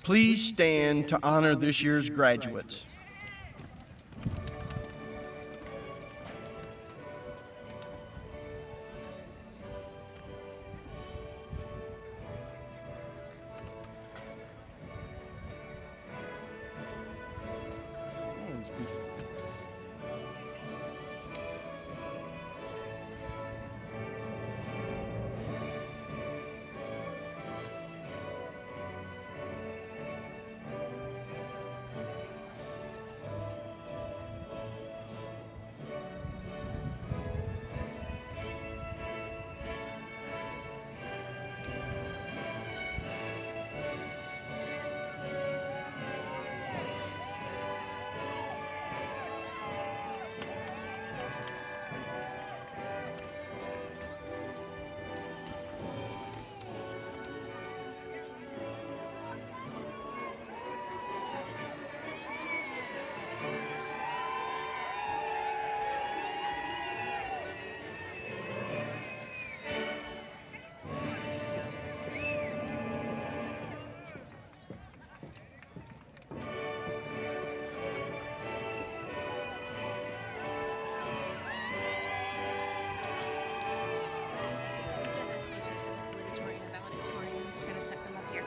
Please stand to honor this year's graduates. These are the speeches for the Salutatorian and Valedictorian. I'm just going to set them up here.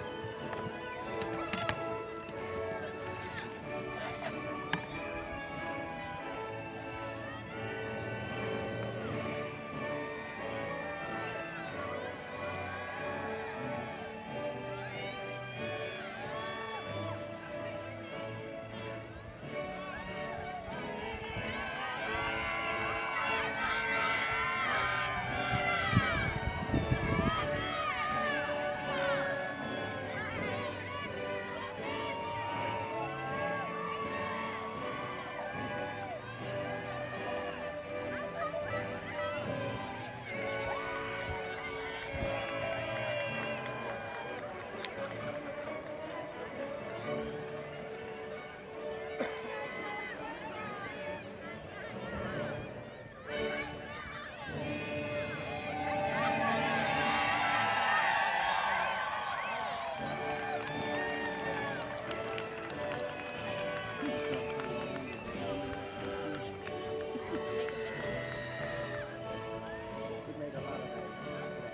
We made a lot of those today.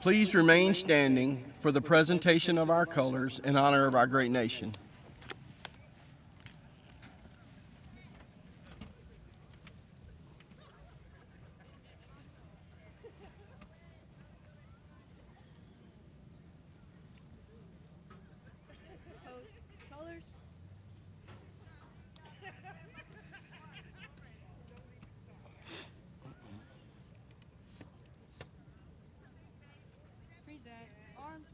Please remain standing for the presentation of our colors in honor of our great nation. Post colors. Present arms.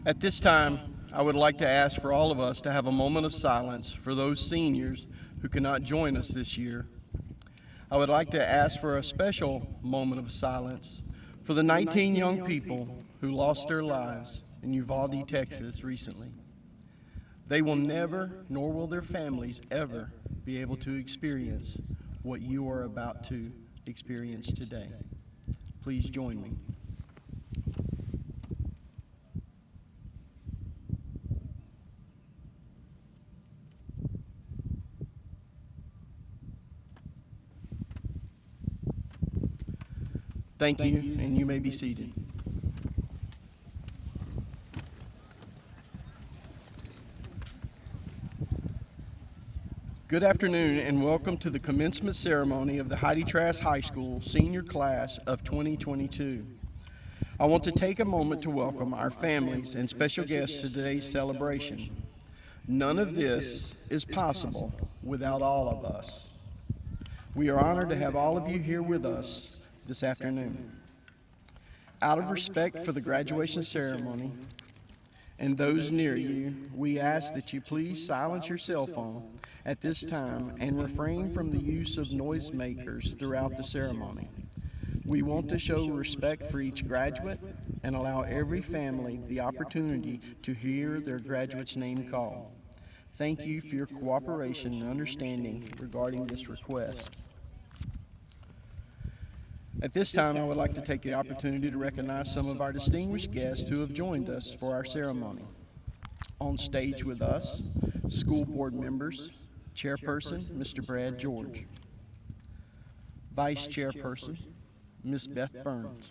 At this time, I would like to ask for all of us to have a moment of silence for those seniors who cannot join us this year. I would like to ask for a special moment of silence for the 19 young people who lost their lives in Uvalde, Texas recently. They will never, nor will their families ever, be able to experience what you are about to experience today. Please join me. Thank you, and you may be seated. Good afternoon, and welcome to the commencement ceremony of the HEIDE TRASK High School Senior Class of 2022. I want to take a moment to welcome our families and special guests to today's celebration. None of this is possible without all of us. We are honored to have all of you here with us this afternoon. Out of respect for the graduation ceremony and those near you, we ask that you please silence your cell phone at this time and refrain from the use of noisemakers throughout the ceremony. We want to show respect for each graduate and allow every family the opportunity to hear their graduate's name called. Thank you for your cooperation and understanding regarding this request. At this time, I would like to take the opportunity to recognize some of our distinguished guests who have joined us for our ceremony. On stage with us, school board members, Chairperson, Mr. Brad George. Vice Chairperson, Ms. Beth Burns.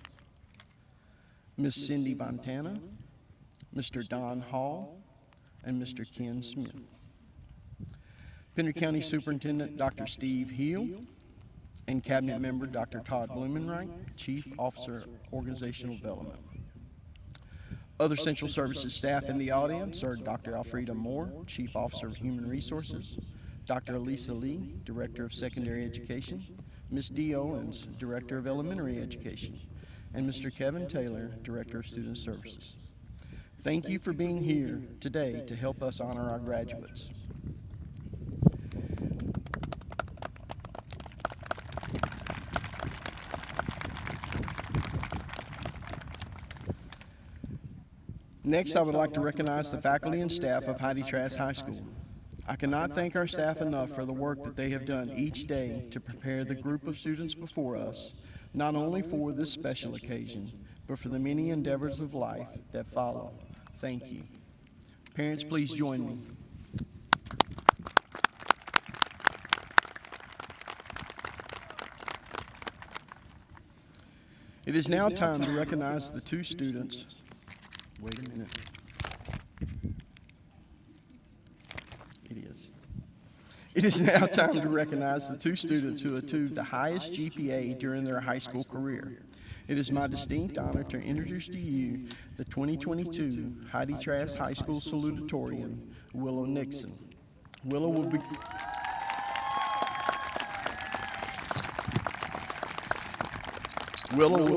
Ms. Cindy Fontana, Mr. Don Hall, and Mr. Ken Smith. Pender County Superintendent Dr. Steve Heel, and Cabinet Member Dr. Todd Blumenreich, Chief Officer, Organizational Development. Other Central Services staff in the audience are Dr. Alfreda Moore, Chief Officer of Human Resources, Dr. Elisa Lee, Director of Secondary Education, Ms. Dee Owens, Director of Elementary Education, and Mr. Kevin Taylor, Director of Student Services. Thank you for being here today to help us honor our graduates. Next, I would like to recognize the faculty and staff of HEIDE TRASK High School. I cannot thank our staff enough for the work that they have done each day to prepare the group of students before us, not only for this special occasion, but for the many endeavors of life that follow. Thank you. Parents, please join me. It is now time to recognize the two students. Wait a minute. It is now time to recognize the two students who achieved the highest GPA during their high school career. It is my distinct honor to introduce to you the 2022 HEIDE TRASK High School Salutatorian, Willow Nixon. Willow will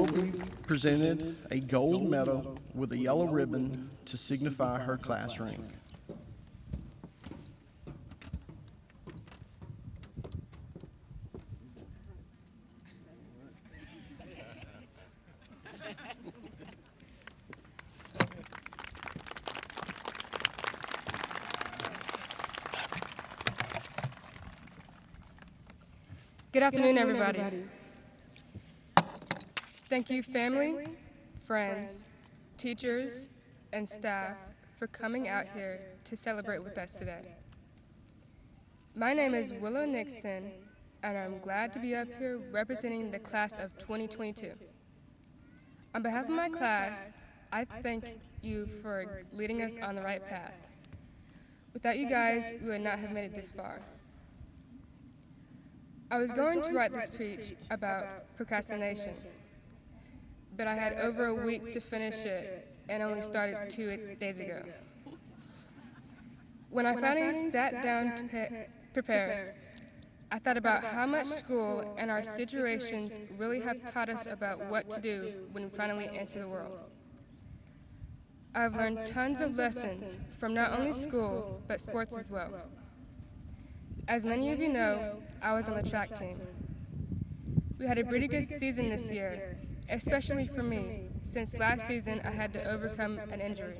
be presented a gold medal with a yellow ribbon to signify her class rank. Good afternoon, everybody. Thank you, family, friends, teachers, and staff for coming out here to celebrate with us today. My name is Willow Nixon, and I'm glad to be up here representing the class of 2022. On behalf of my class, I thank you for leading us on the right path. Without you guys, we would not have made it this far. I was going to write this speech about procrastination, but I had over a week to finish it and only started 2 days ago. When I finally sat down to prepare, I thought about how much school and our situations really have taught us about what to do when we finally enter the world. I've learned tons of lessons from not only school, but sports as well. As many of you know, I was on the track team. We had a pretty good season this year, especially for me, since last season I had to overcome an injury.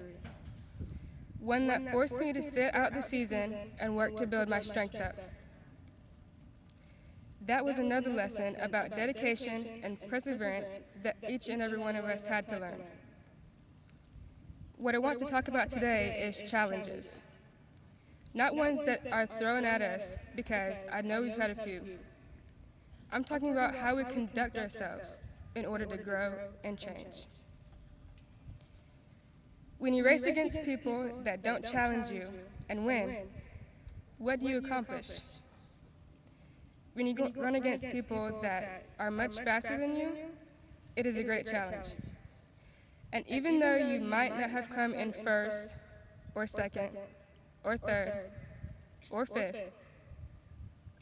One that forced me to sit out the season and work to build my strength up. That was another lesson about dedication and perseverance that each and every one of us had to learn. What I want to talk about today is challenges. Not ones that are thrown at us, because I know we've had a few. I'm talking about how we conduct ourselves in order to grow and change. When you race against people that don't challenge you and win, what do you accomplish? When you run against people that are much faster than you, it is a great challenge. And even though you might not have come in first, or second, or third, or fifth,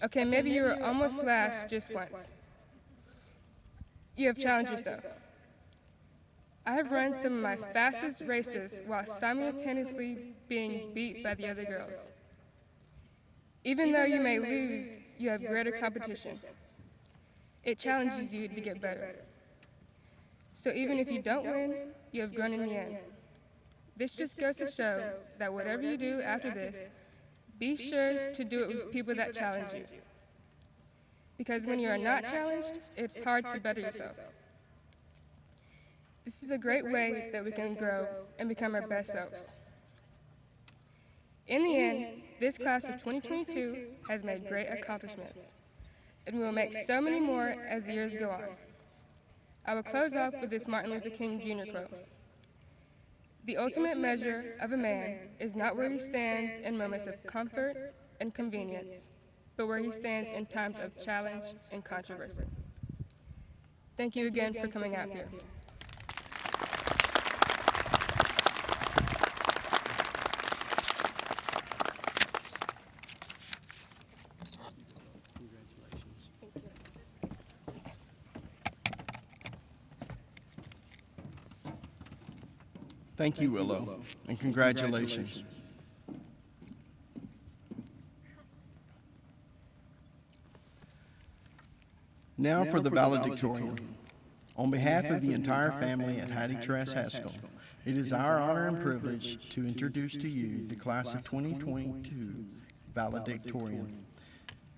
okay, maybe you were almost last just once, you have challenged yourself. I have run some of my fastest races while simultaneously being beat by the other girls. Even though you may lose, you have greater competition. It challenges you to get better. So even if you don't win, you have grown in the end. This just goes to show that whatever you do after this, be sure to do it with people that challenge you. Because when you are not challenged, it's hard to better yourself. This is a great way that we can grow and become our best selves. In the end, this class of 2022 has made great accomplishments, and we will make so many more as the years go on. I will close off with this Martin Luther King Jr. quote. The ultimate measure of a man is not where he stands in moments of comfort and convenience, but where he stands in times of challenge and controversy. Thank you again for coming out here. Thank you, Willow, and congratulations. Now for the valedictorian. On behalf of the entire family at HEIDE TRASK High School, it is our honor and privilege to introduce to you the class of 2022 valedictorian,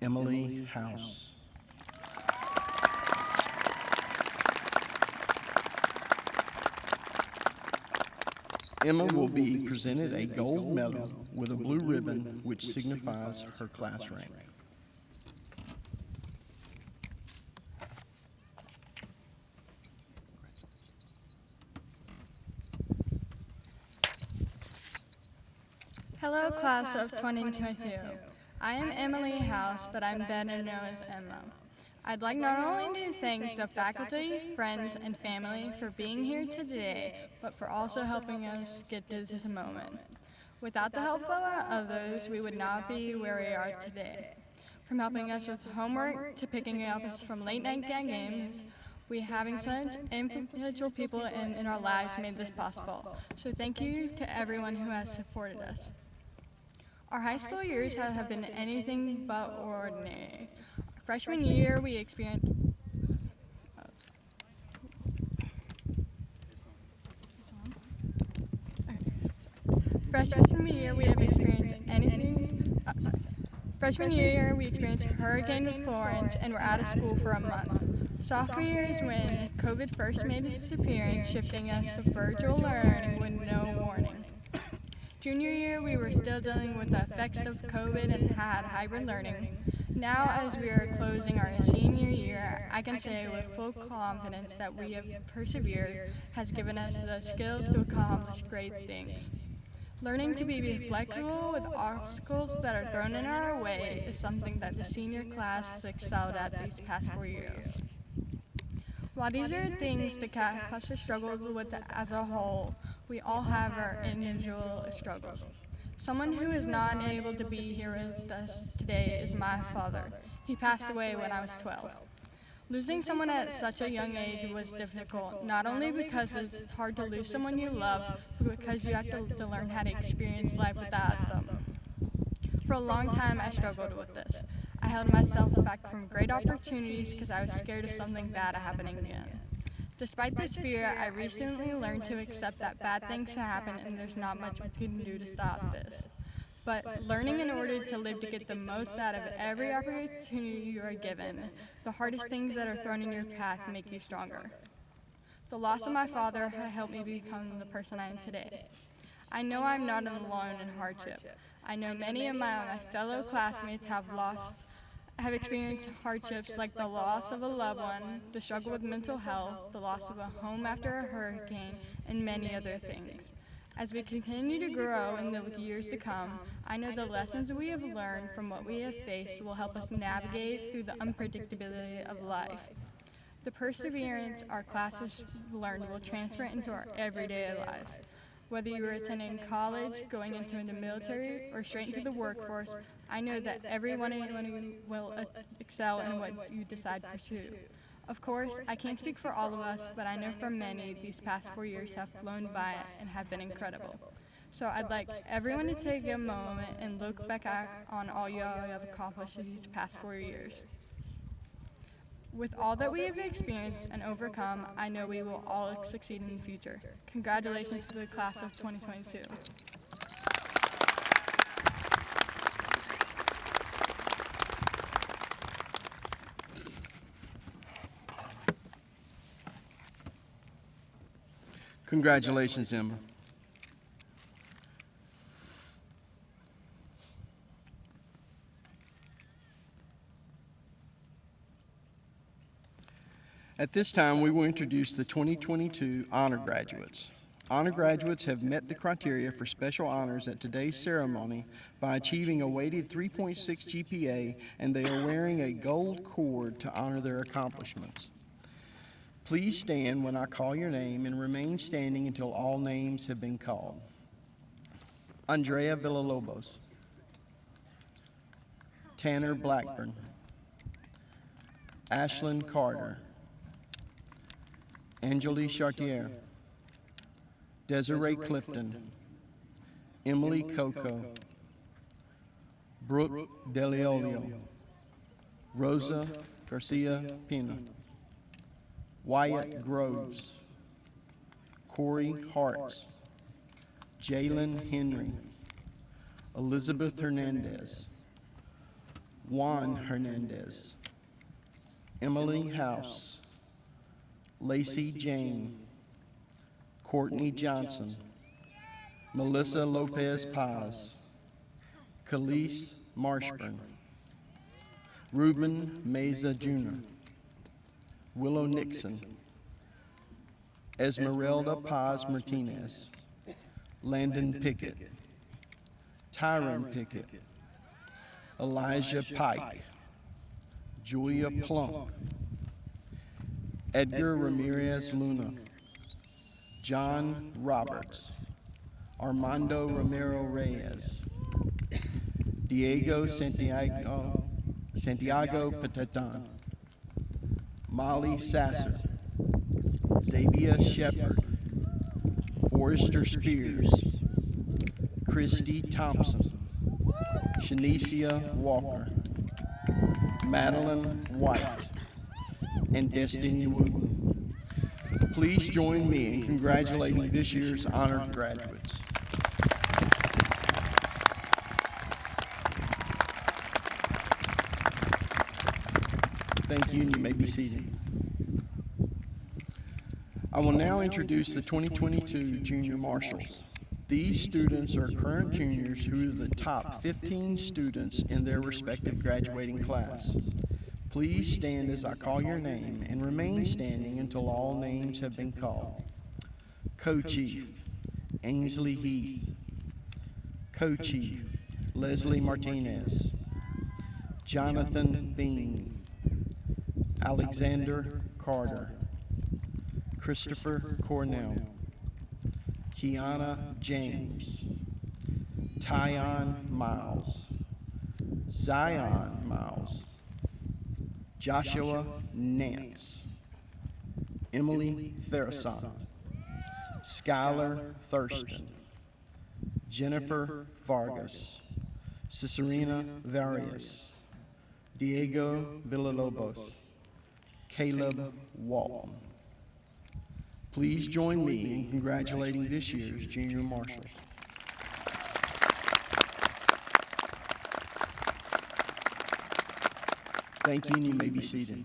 Emily House. Emma will be presented a gold medal with a blue ribbon which signifies her class rank. Hello, class of 2022. I am Emily House, but I'm better known as Emma. I'd like not only to thank the faculty, friends, and family for being here today, but for also helping us get to this moment. Without the help of others, we would not be where we are today. From helping us with homework to picking up us from late night games, we having such influential people in our lives made this possible. So thank you to everyone who has supported us. Our high school years have been anything but ordinary. Freshman year, we experienced Hurricane Florence and were out of school for a month. Sophomore year is when COVID first made its appearance, shifting us to virtual learning with no warning. Junior year, we were still dealing with the effects of COVID and had hybrid learning. Now, as we are closing our senior year, I can say with full confidence that we have persevered has given us the skills to accomplish great things. Learning to be flexible with obstacles that are thrown in our way is something that the senior class has excelled at these past 4 years. While these are things the class has struggled with as a whole, we all have our individual struggles. Someone who is not able to be here with us today is my father. He passed away when I was 12. Losing someone at such a young age was difficult, not only because it's hard to lose someone you love, but because you have to learn how to experience life without them. For a long time, I struggled with this. I held myself back from great opportunities because I was scared of something bad happening again. Despite this fear, I recently learned to accept that bad things happen and there's not much we can do to stop this. But learning in order to live to get the most out of every opportunity you are given, the hardest things that are thrown in your path make you stronger. The loss of my father helped me become the person I am today. I know I'm not alone in hardship. I know many of my fellow classmates have experienced hardships like the loss of a loved one, the struggle with mental health, the loss of a home after a hurricane, and many other things. As we continue to grow in the years to come, I know the lessons we have learned from what we have faced will help us navigate through the unpredictability of life. The perseverance our classes learned will transfer into our everyday lives. Whether you are attending college, going into the military, or straight into the workforce, I know that everyone will excel in what you decide to pursue. Of course, I can't speak for all of us, but I know for many, these past 4 years have flown by and have been incredible. So I'd like everyone to take a moment and look back on all you have accomplished these past 4 years. With all that we have experienced and overcome, I know we will all succeed in the future. Congratulations to the class of 2022. Congratulations, Emma. At this time, we will introduce the 2022 honor graduates. Honor graduates have met the criteria for special honors at today's ceremony by achieving a weighted 3.6 GPA, and they are wearing a gold cord to honor their accomplishments. Please stand when I call your name and remain standing until all names have been called. Andrea Villalobos, Tanner Blackburn, Ashlyn Carter, Angelique Chartier, Desiree Clifton, Emily Coco, Brooke Deliolio, Rosa Garcia Pina, Wyatt Groves, Corey Hartz, Jalen Henry, Elizabeth Hernandez, Juan Hernandez, Emily House, Lacey Jane, Courtney Johnson, Melissa Lopez Paz, Khalees Marshburn, Ruben Meza Jr., Willow Nixon, Esmeralda Paz Martinez, Landon Pickett, Tyron Pickett, Elijah Pike, Julia Plunk, Edgar Ramirez Luna, John Roberts, Armando Romero Reyes, Diego Santiago Patetan, Molly Sasser, Xavier Shepard, Forrester Spears, Christy Thompson, Shanicia Walker, Madeline White, and Destiny Wooten. Please join me in congratulating this year's honored graduates. Thank you, and you may be seated. I will now introduce the 2022 Junior Marshals. These students are current juniors who are the top 15 students in their respective graduating class. Please stand as I call your name and remain standing until all names have been called. Co-Chief Ainsley Heath, Co-Chief Leslie Martinez, Jonathan Bean, Alexander Carter, Christopher Cornell, Kiana James, Tyon Miles, Zion Miles, Joshua Nance, Emily Therason, Skylar Thurston, Jennifer Vargas, Cicerina Varias, Diego Villalobos, Caleb Walton. Please join me in congratulating this year's Junior Marshals. Thank you, and you may be seated.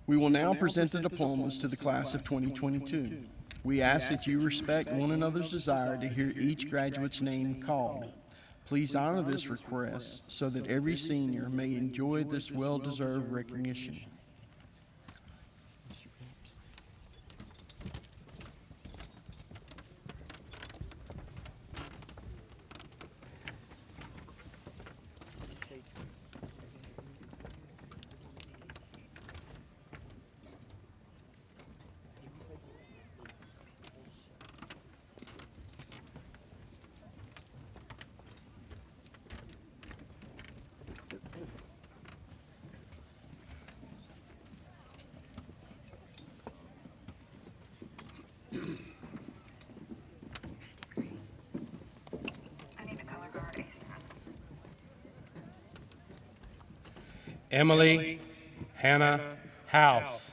We will now present the diplomas to the class of 2022. We ask that you respect one another's desire to hear each graduate's name called. Please honor this request so that every senior may enjoy this well-deserved recognition. Emily Hannah House.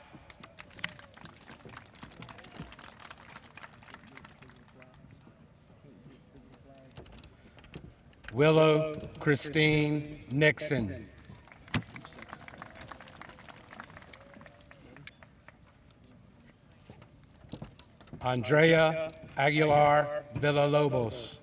Willow Christine Nixon. Andrea Aguilar Villalobos.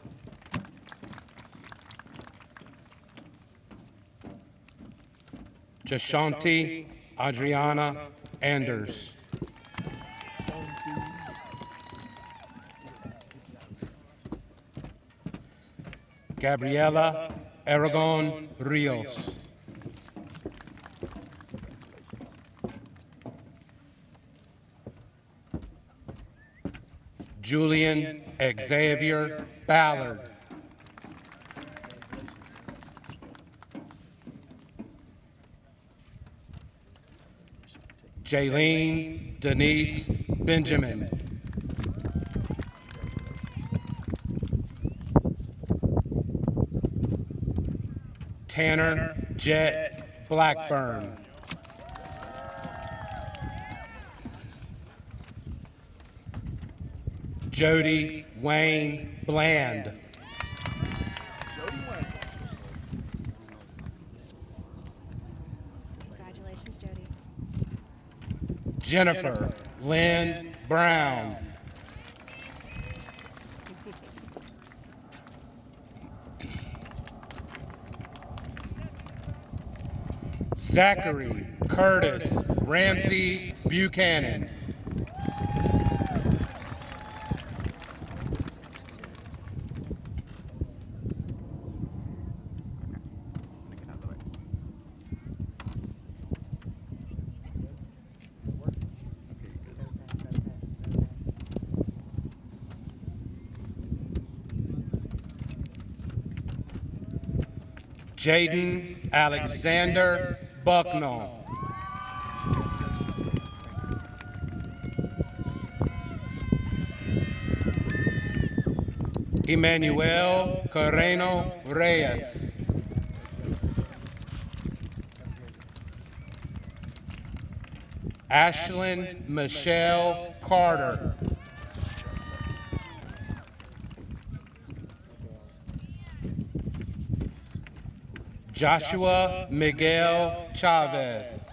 Jashanti Adriana Anders. Gabriela Aragon Rios. Julian Xavier Ballard. Jaylene Denise Benjamin. Tanner Jet Blackburn. Jody Wayne Bland. Congratulations, Jody. Jennifer Lynn Brown. Zachary Curtis Ramsey Buchanan. Jaden Alexander Bucknell. Emmanuel Carreno Reyes. Ashlyn Michelle Carter. Joshua Miguel Chavez.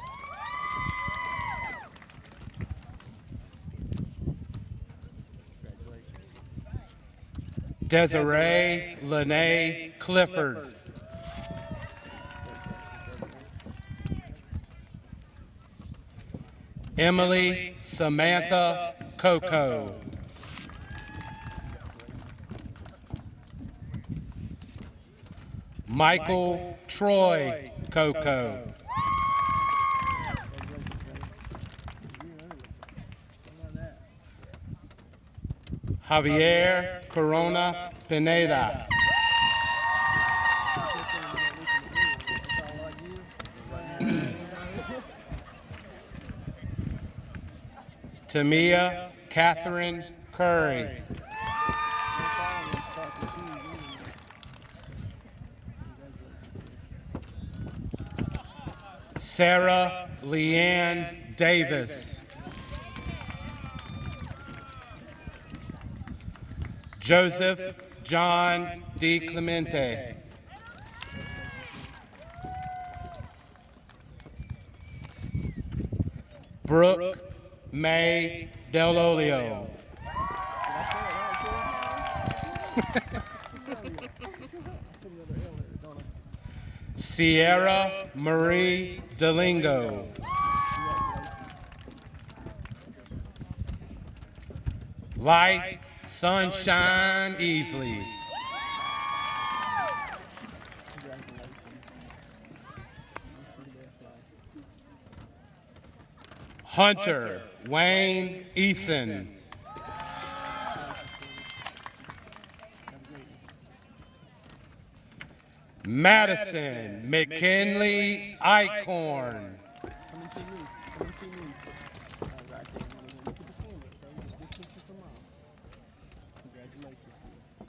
Desiree Lene Clifford. Emily Samantha Coco. Michael Troy Coco. Javier Corona Pineda. Tamia Catherine Curry. Sarah Leanne Davis. Joseph John D. Clemente. Brooke May Del Olio. Sierra Marie Delingo. Life Sunshine Easley. Hunter Wayne Eason. Madison McKinley Eichhorn. Come and see me. Come and see me. Right there. Look at the camera. This picture for mom. Congratulations.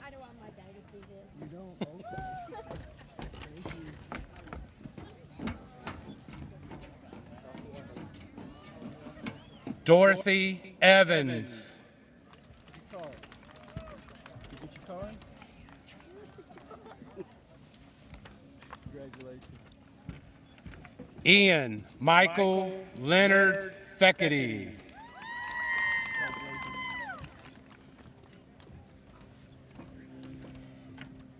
I don't want my dad to see this. You don't? Okay. Thank you. Dorothy Evans. Card. You get your card? Congratulations. Ian Michael Leonard Feckety.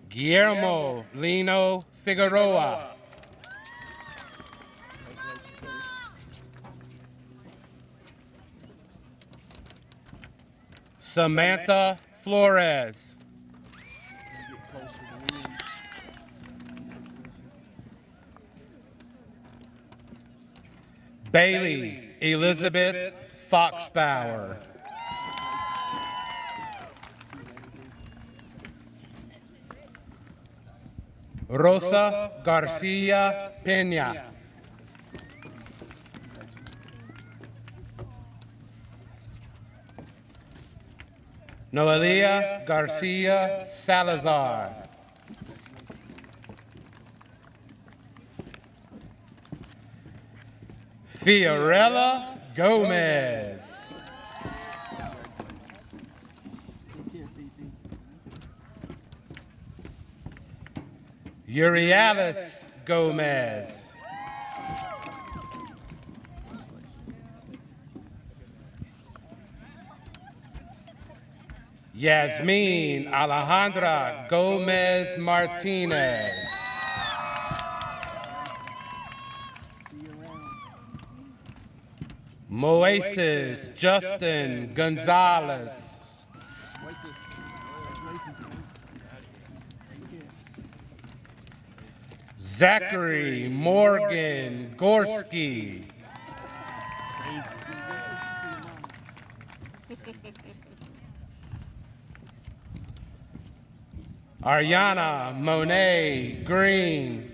Guillermo Lino Figueroa. Samantha Flores. Get closer to me. Bailey Elizabeth Foxbauer. Rosa Garcia Peña. Noelia Garcia Salazar. Fiorella Gomez. Urialis Gomez. Yasmin Alejandra Gomez Martinez. Moises Justin Gonzalez. Zachary Morgan Gorski. Ariana Monet Green.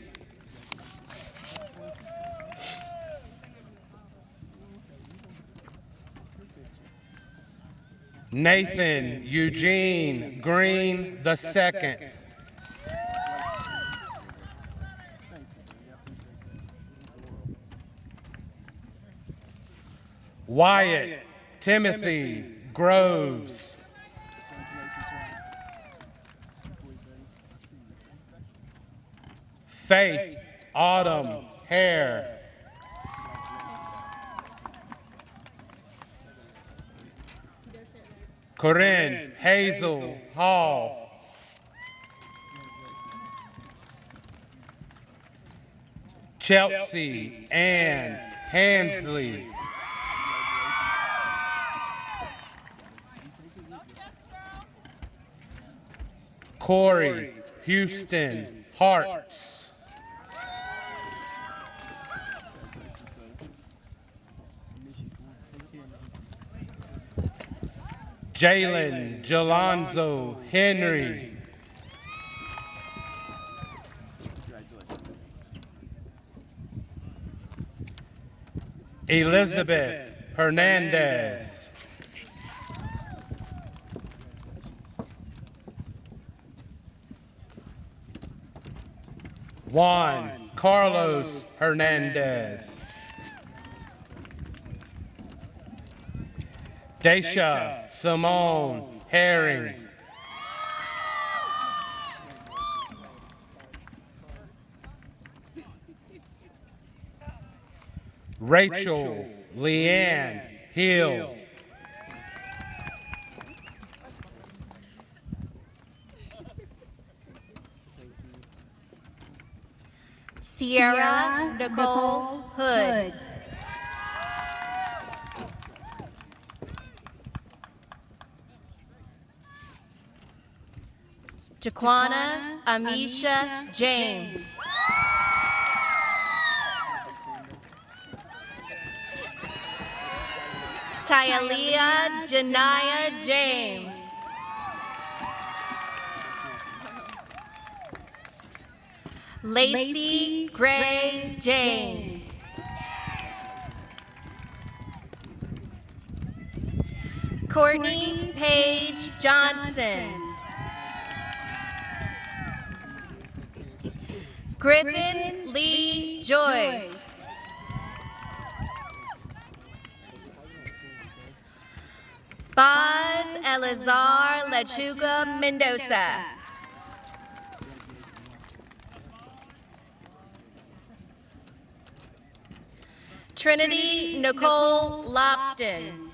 Nathan Eugene Green II. Wyatt Timothy Groves. Faith Autumn Hare. Corinne Hazel Hall. Chelsea Ann Hansley. Corey Houston Harts. Jalen Jalonzo Henry. Elizabeth Hernandez. Juan Carlos Hernandez. Daisha Simone Herring. Rachel Leanne Hill. Sierra Nicole Hood. Jaquana Amisha James. Tyalea Janaya James. Lacey Gray Jane. Courtney Paige Johnson. Griffin Lee Joyce. Baz Elazar Lechuga Mendoza. Trinity Nicole Lofton.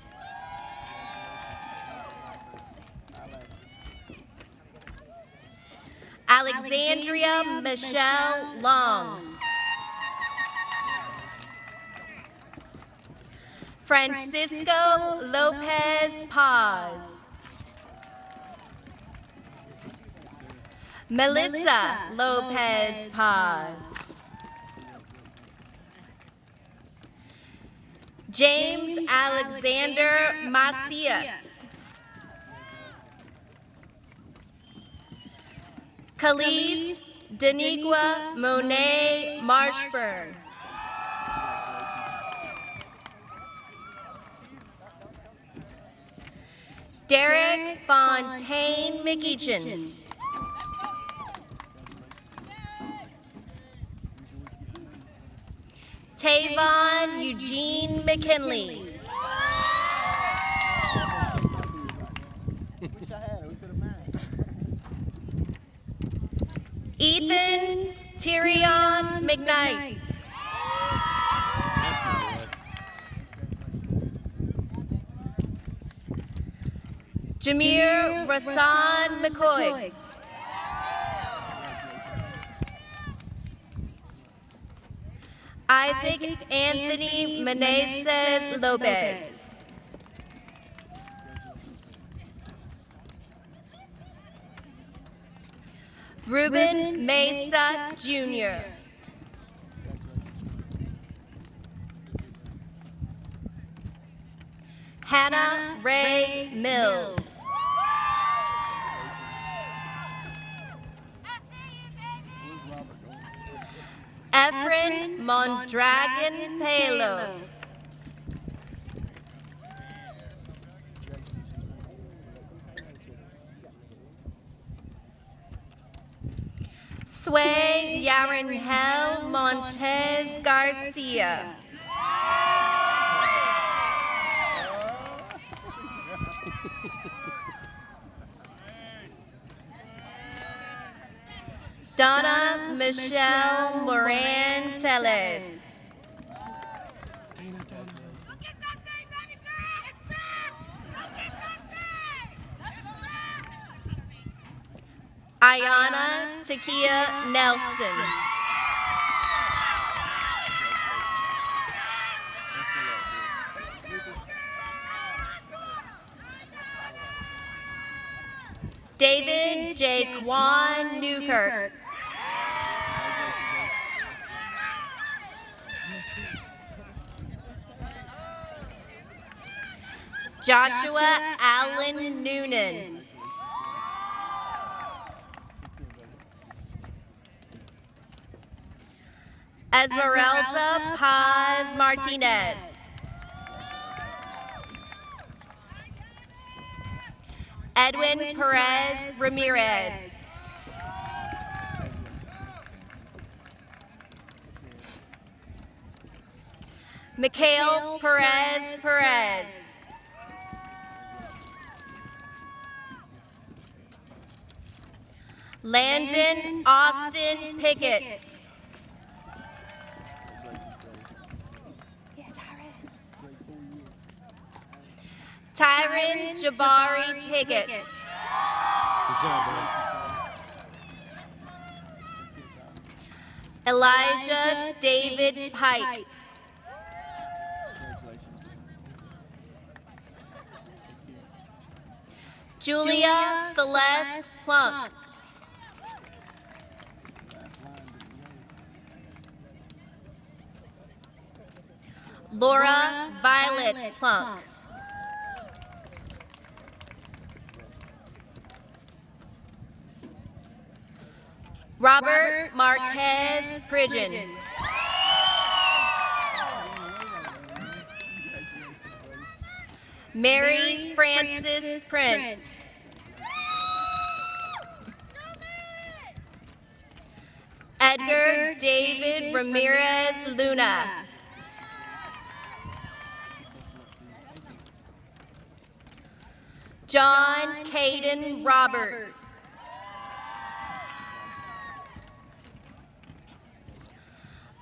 Alexandria Michelle Long. Francisco Lopez Paz. Melissa Lopez Paz. James Alexander Macias. Khalees Daniqua Monet Marshburn. Derek Fontaine McEachin. Tavon Eugene McKinley. Ethan Tyrion McKnight. Jameer Rasan McCoy. Isaac Anthony Meneses Lopez. Ruben Mesa Jr. Hannah Ray Mills. Efren Mondragon Palos. Sway Yarenhel Montez Garcia. Donna Michelle Moran Telles. Ayana Takia Nelson. David Jaquan Newkirk. Joshua Allen Noonan. Esmeralda Paz Martinez. Edwin Perez Ramirez. Mikhail Perez. Landon Austin Pickett. Tyron Jabari Pickett. Good job, bud. Elijah David Pike. Julia Celeste Plunk. Laura Violet Plunk. Robert Marquez Pridgeon. Mary Frances Prince. Edgar David Ramirez Luna. John Caden Roberts.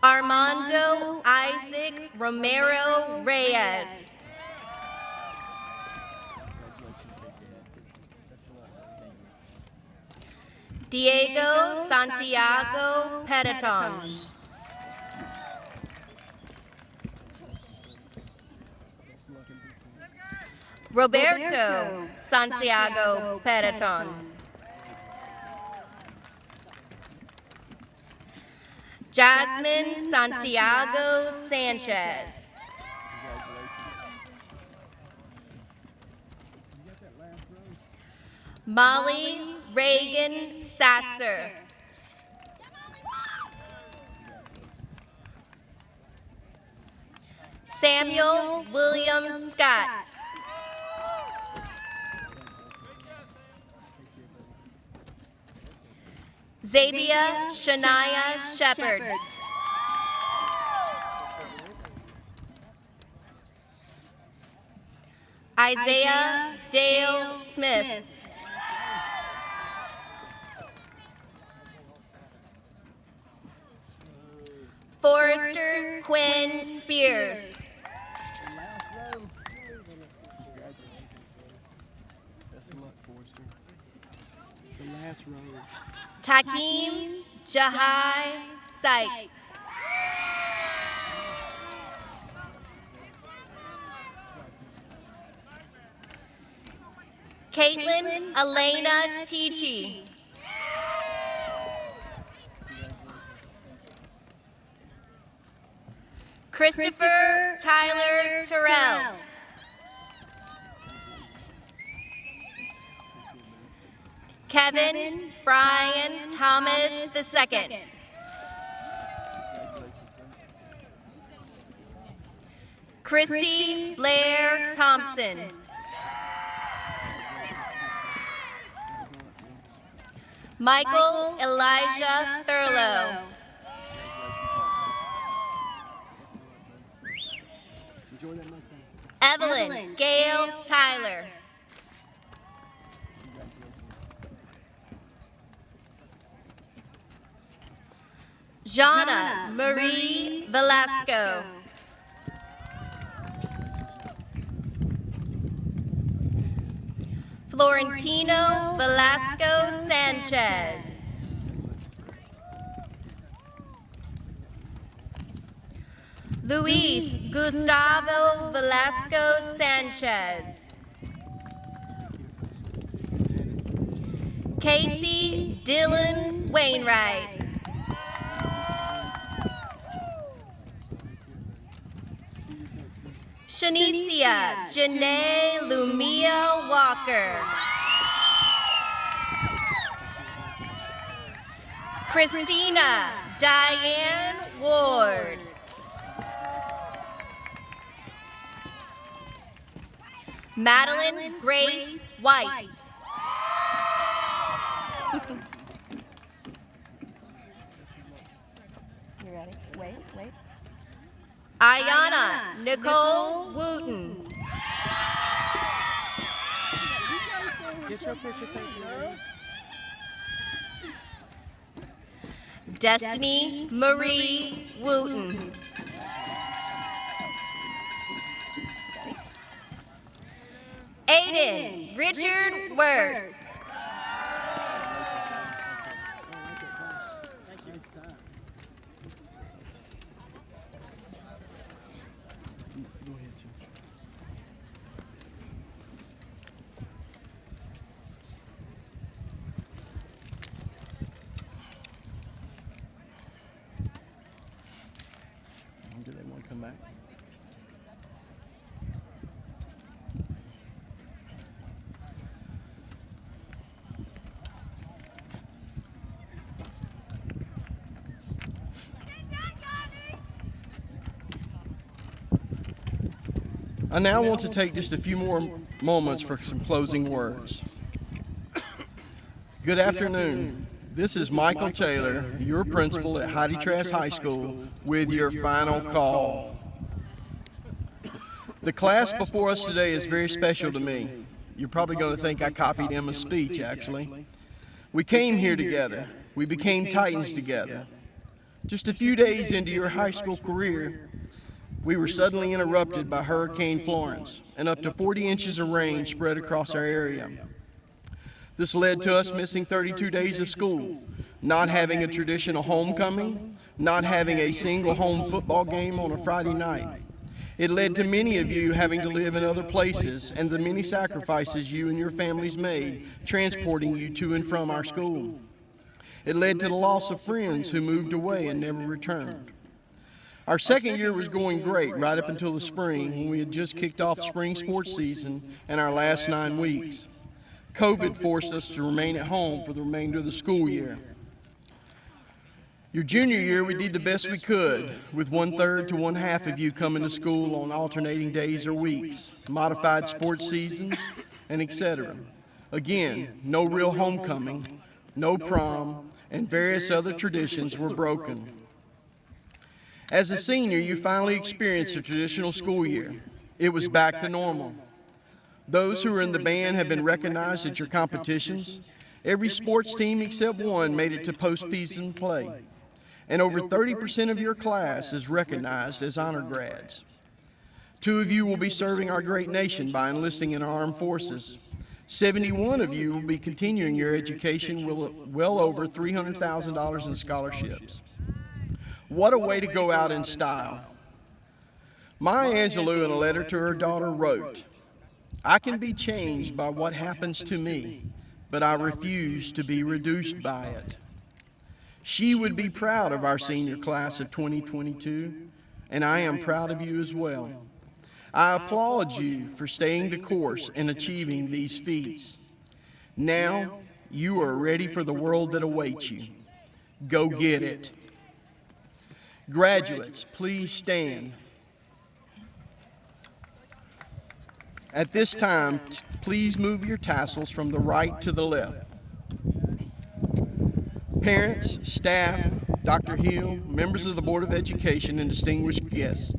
Armando Isaac Romero Reyes. Diego Santiago Petiton. Roberto Santiago Petiton. Jasmine Santiago Sanchez. Molly Reagan Sasser. Samuel William Scott. Zabia Shania Shepherd. Isaiah Dale Smith. Forrester Quinn Spears. Takeem Jahai Sykes. Caitlin Elena Tichy. Christopher Tyler Terrell. Kevin Brian Thomas II. Christy Blair Thompson. Michael Elijah Thurlow. Evelyn Gail Tyler. Jana Marie Velasco. Florentino Velasco Sanchez. Luis Gustavo Velasco Sanchez. Casey Dylan Wainwright. Shanicia Janae Lumia Walker. Christina Diane Ward. Madeline Grace White. You ready? Wait. Ayana Nicole Wooten. Get your picture taken. Destiny Marie Wooten. Aiden Richard Worth. Do they want to come back? I now want to take just a few more moments for some closing words. Good afternoon. This is Michael Taylor, your principal at HEIDE TRASK High School, with your final call. The class before us today is very special to me. You're probably going to think I copied Emma's speech, actually. We came here together. We became Titans together. Just a few days into your high school career, we were suddenly interrupted by Hurricane Florence, and up to 40 inches of rain spread across our area. This led to us missing 32 days of school, not having a traditional homecoming, not having a single home football game on a Friday night. It led to many of you having to live in other places and the many sacrifices you and your families made transporting you to and from our school. It led to the loss of friends who moved away and never returned. Our second year was going great right up until the spring, when we had just kicked off spring sports season and our last 9 weeks. COVID forced us to remain at home for the remainder of the school year. Your junior year, we did the best we could, with 1/3 to 1/2 of you coming to school on alternating days or weeks, modified sports seasons, and etc. Again, no real homecoming, no prom, and various other traditions were broken. As a senior, you finally experienced a traditional school year. It was back to normal. Those who are in the band have been recognized at your competitions. Every sports team except one made it to postseason play. And over 30% of your class is recognized as honor grads. 2 of you will be serving our great nation by enlisting in our armed forces. 71 of you will be continuing your education with well over $300,000 in scholarships. What a way to go out in style. Maya Angelou, in a letter to her daughter, wrote, "I can be changed by what happens to me, but I refuse to be reduced by it." She would be proud of our senior class of 2022, and I am proud of you as well. I applaud you for staying the course and achieving these feats. Now, you are ready for the world that awaits you. Go get it. Graduates, please stand. At this time, please move your tassels from the right to the left. Parents, staff, Dr. Hill, members of the Board of Education, and distinguished guests,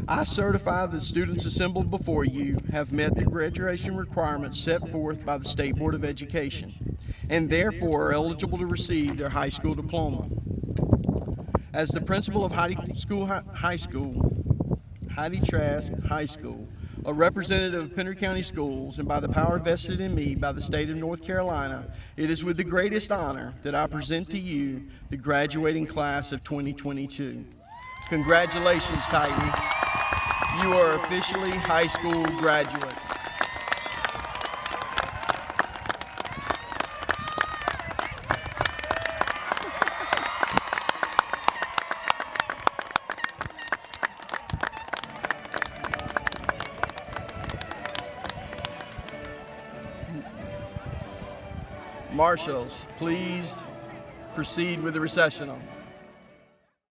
I certify that students assembled before you have met the graduation requirements set forth by the State Board of Education, and therefore are eligible to receive their high school diploma. As the principal of HEIDE TRASK High School, a representative of Pender County Schools, and by the power vested in me by the state of North Carolina, it is with the greatest honor that I present to you the graduating class of 2022. Congratulations, Titan. You are officially high school graduates. Marshals, please proceed with the recessional.